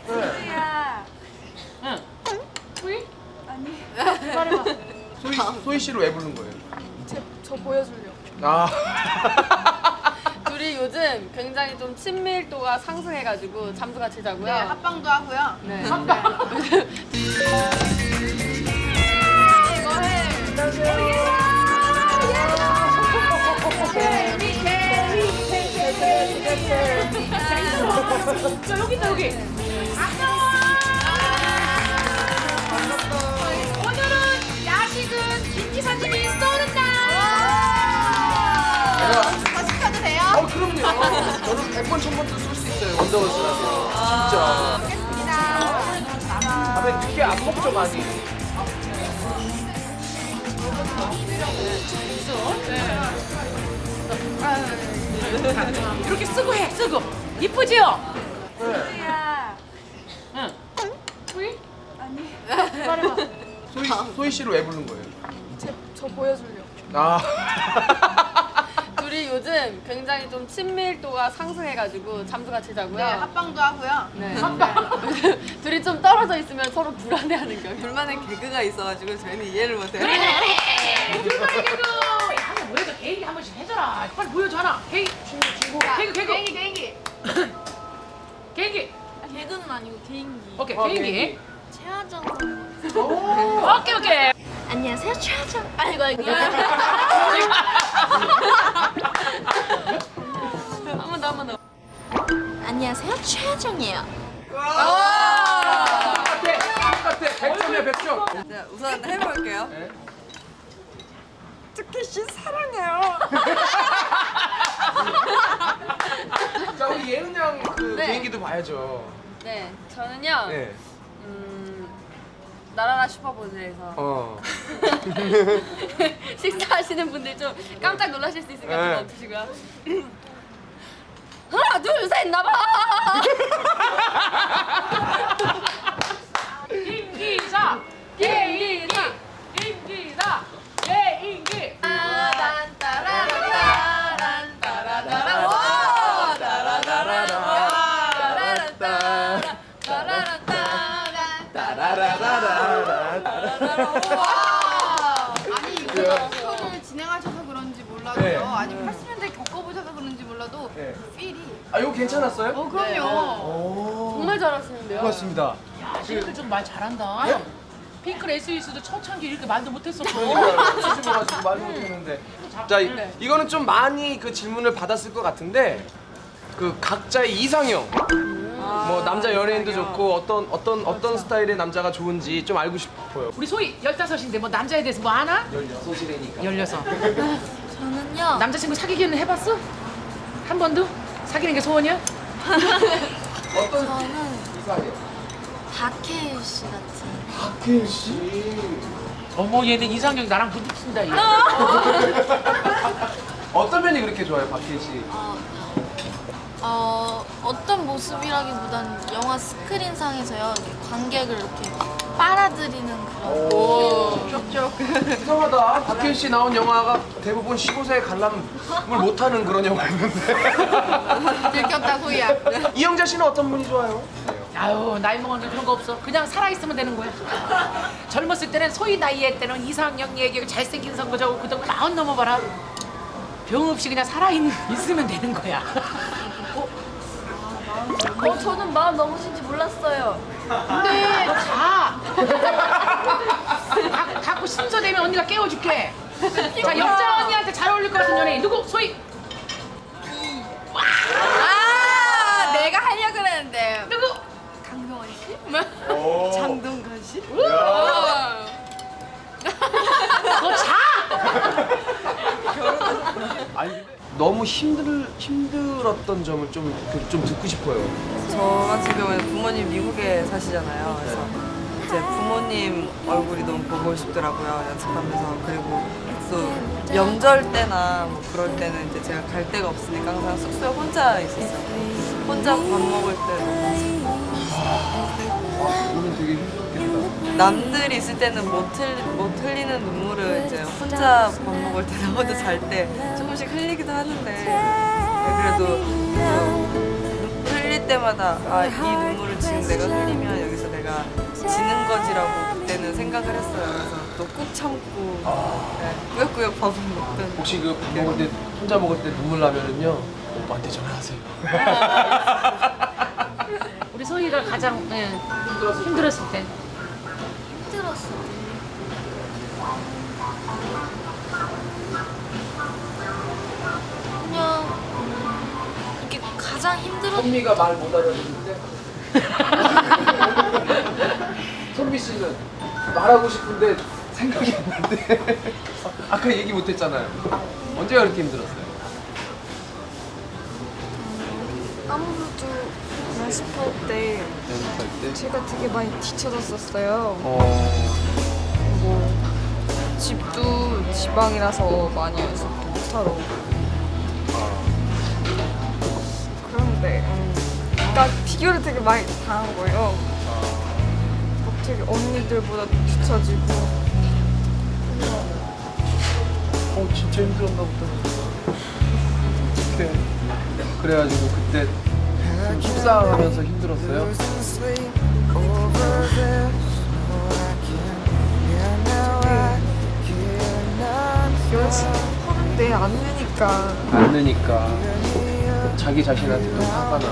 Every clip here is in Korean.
소희야. 응. 소희? 아니. 말해봐. 소희 씨를 왜 부른 거예요? 저 보여주려고. 아. 둘이 요즘 굉장히 좀 친밀도가 상승해가지고 잠도 같이 자고요. 네, 합방도 하고요. 네. 이거 해. 저 여기 있다 여기. 오늘은 야식은 김 기사님이 쏘는 날. 다시 켜도 돼요? 그럼요. 저는 100번, 1000번도 쏠 수 있어요. 원더걸스라서. 진짜. 다음에 늦게 안 먹죠, 많이. 이렇게 쓰고 해 쓰고. 이쁘지요? 소희야. 응. 소희? 아니. 말해봐. 소희 씨를 왜 부른 거예요? 저 보여주려고. 아. 둘이 요즘 굉장히 좀 친밀도가 상승해가지고 잠도 같이 자고요. 네, 합방도 하고요. 네. 둘이 좀 떨어져 있으면 서로 불안해하는 겨. 둘만의 개그가 있어가지고 저희는 이해를 못해요. 불만의 개그. 한번 뭐래도 개인기 한 번씩 해줘라. 빨리 보여줘 하나. 개인. 개그. 개인기. 개인기. 개그는 아니고 개인기. 오케이 개인기. 최하정. 오케이. 안녕하세요, 최하정. 아이고. 한 번 더. 안녕하세요, 최하정이에요. 똑같아. 100점이야, 100점. 자, 우선 해볼게요. 네. 특히 씨 사랑해요. 자, 우리 예은 양그 네. 비행기도 봐야죠. 네, 저는요. 네. 나라라 슈퍼보드에서 식사하시는 분들 좀 깜짝 놀라실 수 있으니까 네. 좀 멈추시고요. 하나, 둘, 셋, 나봐! 김기사. 김기사. 개인기. 아니 이거 쇼를 진행하셔서 그런지 몰라도요. 네. 아니 80년대 겪어보셔서 그런지 몰라도 네. 필이. 아, 이거 괜찮았어요? 그럼요. 오. 정말 잘하시는데요. 고맙습니다. 야, 쟤네들 좀 말 잘한다. 핑클 SES도 초창기 이렇게 말도 못했었고. 가지고 말 못했는데. 자, 이거는 좀 많이 그 질문을 받았을 것 같은데 그 각자의 이상형. 뭐 남자 연예인도 좋고 어떤 스타일의 남자가 좋은지 좀 알고 싶어요. 우리 소희 15인데 뭐 남자에 대해서 뭐 아나? 16이래니까. 16. 저는요. 남자친구 사귀기는 해봤어? 한 번도? 사귀는 게 소원이야? 어떤 저는 이상형? 박해일 씨 같은. 박혜인 씨. 어머 얘는 이상형이 나랑 부딪힌다 얘. 어떤 면이 그렇게 좋아요, 박혜인 씨? 어떤 모습이라기보다는 영화 스크린상에서요. 이렇게 관객을 이렇게 빨아들이는 그런. 쪽쪽. 이상하다. 박혜인 씨 나온 영화가 대부분 15세 관람을 못하는 그런 영화였는데. 들켰다 소희야. 이영자 씨는 어떤 분이 좋아요? 아유 나이 먹었는데 그런 거 없어. 그냥 살아있으면 되는 거야. 젊었을 때는 소희 나이에 때는 이상형 얘기하고 잘생긴 선거 저거 그다음에 40 넘어봐라. 병 없이 그냥 살아있으면 되는 거야. 저는 마음 넘으신지 몰랐어요. 근데 너 가. 갖고 순서되면 언니가 깨워줄게. 자 영자 언니한테 잘 어울릴 것 같은 연예인 누구? 소희. 내가 하려고 그랬는데. 누구? 강동원 씨? 장동건 씨? 너 자. 아니 근데 너무 힘들었던 점을 좀 듣고 싶어요. 저 같은 경우에는 부모님 미국에 사시잖아요. 그래서 이제 부모님 얼굴이 너무 보고 싶더라고요. 연습하면서. 그리고 또 명절 때나 뭐 그럴 때는 이제 제가 갈 데가 없으니까 항상 숙소에 혼자 있었어요. 혼자 밥 먹을 때 너무 오늘 되게 힘들었겠다. 남들이 있을 때는 못 흘리는 눈물을 이제 혼자 밥 먹을 때나 혼자 잘 때 조금씩 흘리기도 하는데 그래도 흘릴 때 때마다 아, 이 눈물을 지금 내가 흘리면 여기서 내가 지는 거지라고 그때는 생각을 했어요. 그래서 또 꾹 참고 네, 꾸역꾸역 밥을 먹던. 혹시 그 밥 먹을 때 혼자 먹을 때 눈물 나면은요 오빠한테 전화하세요. 우리 소희가 가장 힘들었을 때. 힘들었어. 그냥 이렇게 가장 힘들었. 선미가 말 못 알아듣는데 선미 씨는 말하고 싶은데 생각이 안 나는데 아까 얘기 못 했잖아요. 언제가 그렇게 힘들었어요? 아무래도 연습할 때 연습할 때? 제가 되게 많이 뒤쳐졌었어요. 어... 뭐 집도 지방이라서 많이 연습도 못하러. 그런데 나 비교를 되게 많이 당한 거예요. 막 되게 언니들보다 뒤처지고. 진짜 힘들었나 보다. 그래가지고 그때 좀 속상하면서 힘들었어요. 연습하는데 안 되니까. 안 되니까 자기 자신한테 좀 화가 나.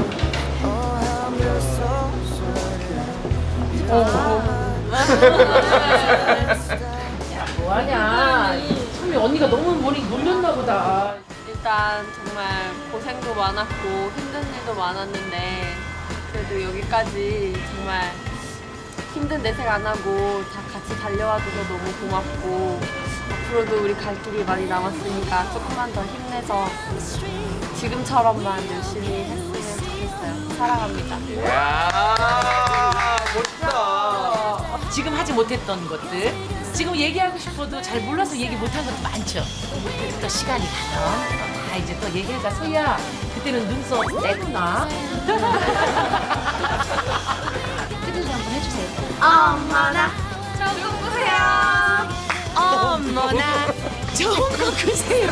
야 뭐하냐. 소희 언니가 너무 머리 놀렸나 보다. 일단 정말 고생도 많았고 힘든 일도 많았는데 그래도 여기까지 정말 힘든 내색 안 하고 다 같이 달려와줘서 너무 고맙고 앞으로도 우리 갈 길이 많이 남았으니까 조금만 더 힘내서 지금처럼만 열심히 했으면 좋겠어요. 사랑합니다. 야 멋있다. 지금 하지 못했던 것들, 지금 얘기하고 싶어도 잘 몰라서 얘기 못한 것도 많죠. 또 시간이 가면 이제 또 얘기하자. 소희야, 그때는 눈썹 떼구나. 끝으로 한번 해주세요. 어머나 좋은 꿈 꾸세요. 어머나 좋은 거 꾸세요.